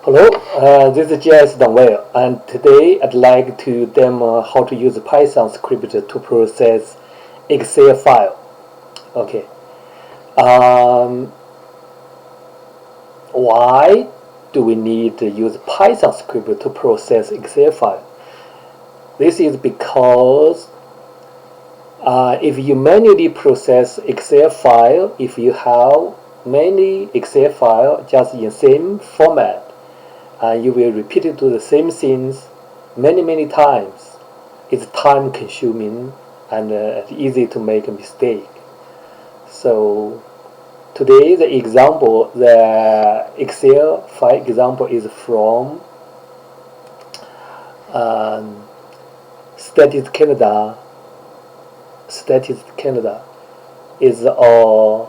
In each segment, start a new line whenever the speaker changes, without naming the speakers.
Hello, this is JS Donwell, and today I'd like to demo how to use Python script to process Excel file. Okay. Um, why do we need to use Python script to process Excel file? This is because if you manually process Excel file, if you have many Excel file just in same format, you will repeat it to the same things many times. It's time consuming and easy to make a mistake. So today the Excel file example is from Statistics Canada. Statistics Canada is our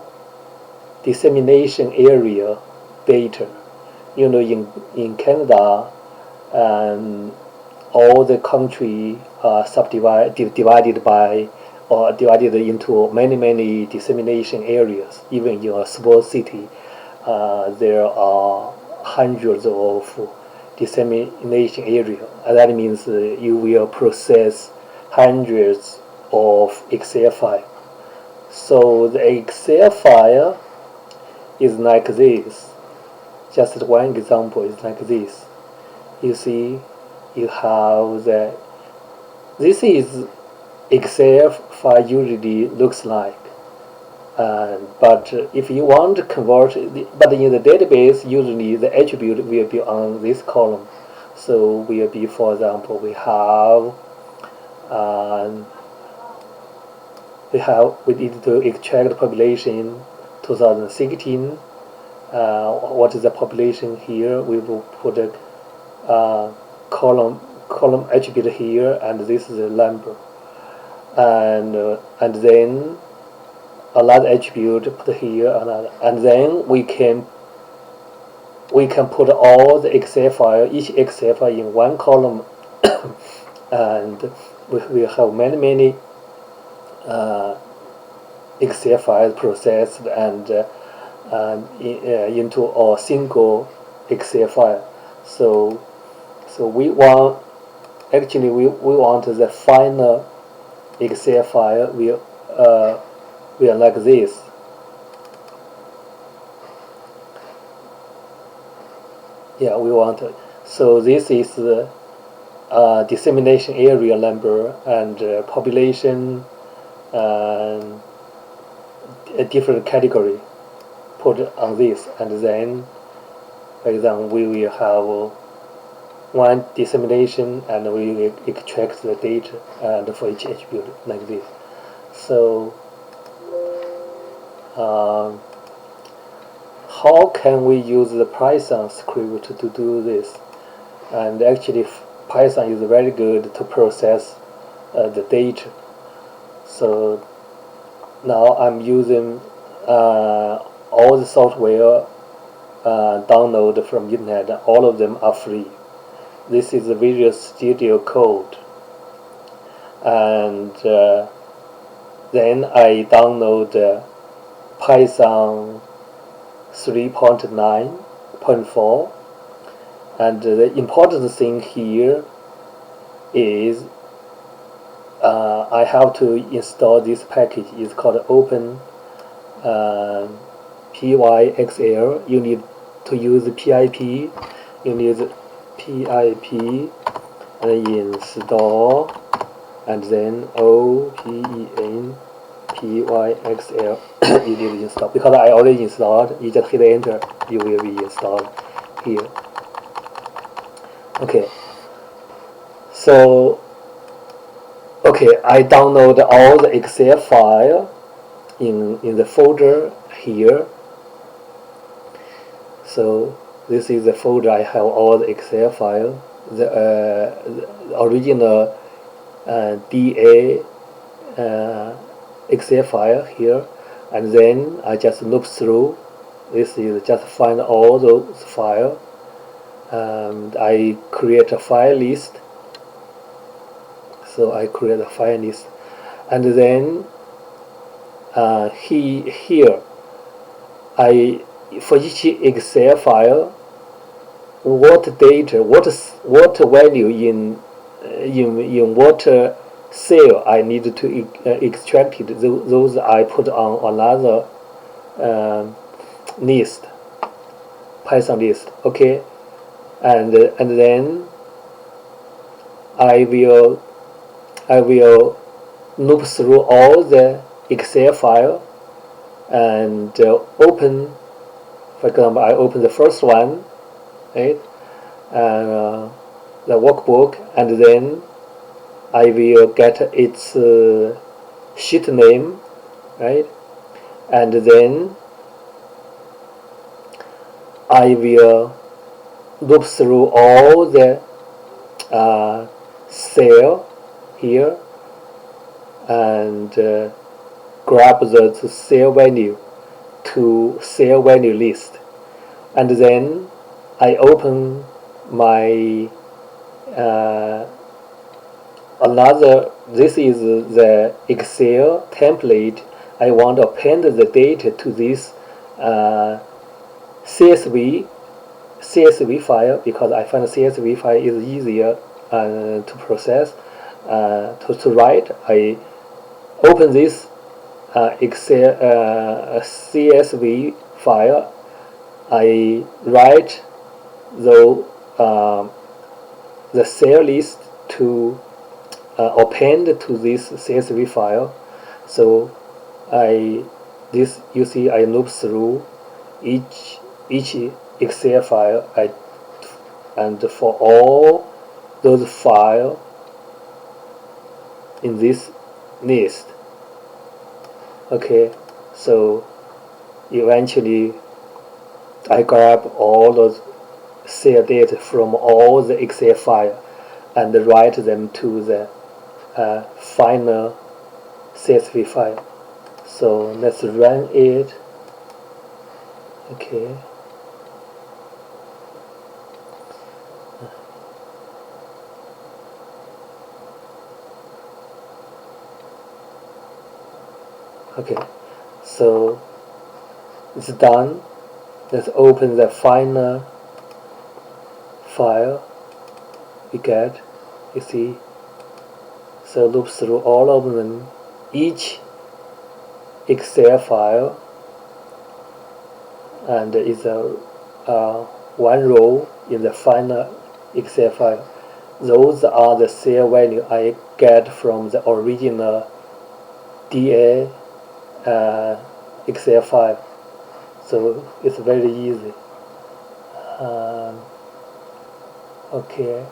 dissemination area data. You know, in Canada, all the country are divided by or divided into many dissemination areas. Even in a small city, there are hundreds of dissemination areas. And that means you will process hundreds of Excel files. So the Excel file is like this. Just one example is like this. You see, you have this is Excel file usually looks like. But if you want to convert, but in the database, usually the attribute will be on this column. So will be, for example, we need to extract the population 2016. What is the population here? We will put a column attribute here, and this is a number, and then another attribute put here, and then we can put all the Excel file, each Excel file in one column, and we will have many Excel files processed and into a single Excel file. So we want the final Excel file will like this. Yeah, we want it. So this is the dissemination area number and population and a different category put on this, and then, for example, we will have one dissemination and we will extract the data and for each attribute like this. So how can we use the Python script to do this? And actually Python is very good to process the data. So now I'm using all the software download from internet. All of them are free. This is the Visual Studio Code, and then I download Python 3.9.4, and the important thing here is I have to install this package. It's called openpyxl. You need to use pip. You need pip and install, and then openpyxl. You need to install, because I already installed. You just hit enter, you will be installed here. Okay, so I download all the Excel file in the folder here. So this is the folder. I have all the Excel file, the original DA Excel file here, and then I just look through. This is just find all those files, and I create a file list. So I create a file list, and then here I for each Excel file what data, what value in what cell I need to extract it. Those I put on another list, Python list. Okay, and then I will loop through all the Excel file and open. For example, I open the first one, right, and the workbook, and then I will get its sheet name, right, and then I will loop through all the cell here and grab the cell value to cellValueList, and then I open my this is the Excel template. I want to append the data to this CSV file, because I find CSV file is easier to process, to write. I open this Excel CSV file. I write the cellList to append to this CSV file. So you see I loop through each Excel file, and for all those files in this list. Okay, so eventually I grab all those cell data from all the Excel file and write them to the final CSV file. So let's run it. Okay. Okay, so it's done. Let's open the final file we get. You see, so loop through all of them, each Excel file, and is one row in the final Excel file. Those are the cell value I get from the original DA Excel file. So it's very easy. Okay.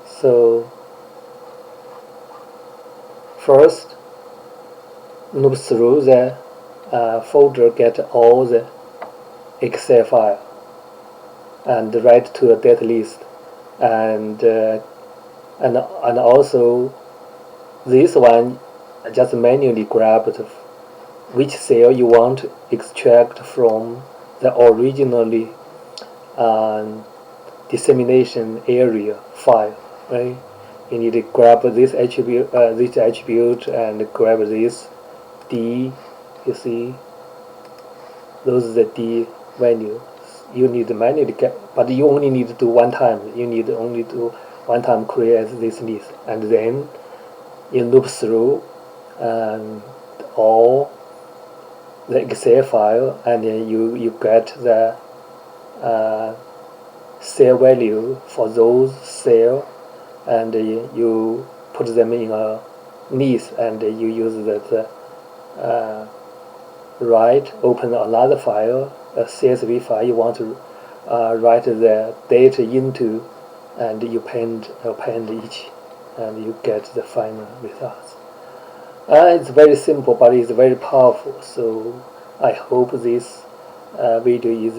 So first, loop through the folder, get all the Excel file, and write to a data list, and also this one just manually grab which cell you want to extract from the originally dissemination area file, right? You need to grab this attribute, and grab this D. You see, those are the D values. You need to manually get, but you only need to do one time. You need only to one time create this list, and then you loop through all the Excel file, and then you get the cell value for those cells, and you put them in a list, and you use that open another file, a CSV file you want to write the data into, and you append each, and you get the final results. It's very simple, but it's very powerful. So I hope this video is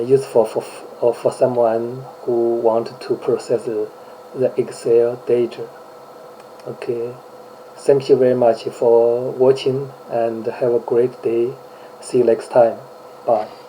useful for someone who want to process the Excel data. Okay, thank you very much for watching, and have a great day. See you next time. Bye.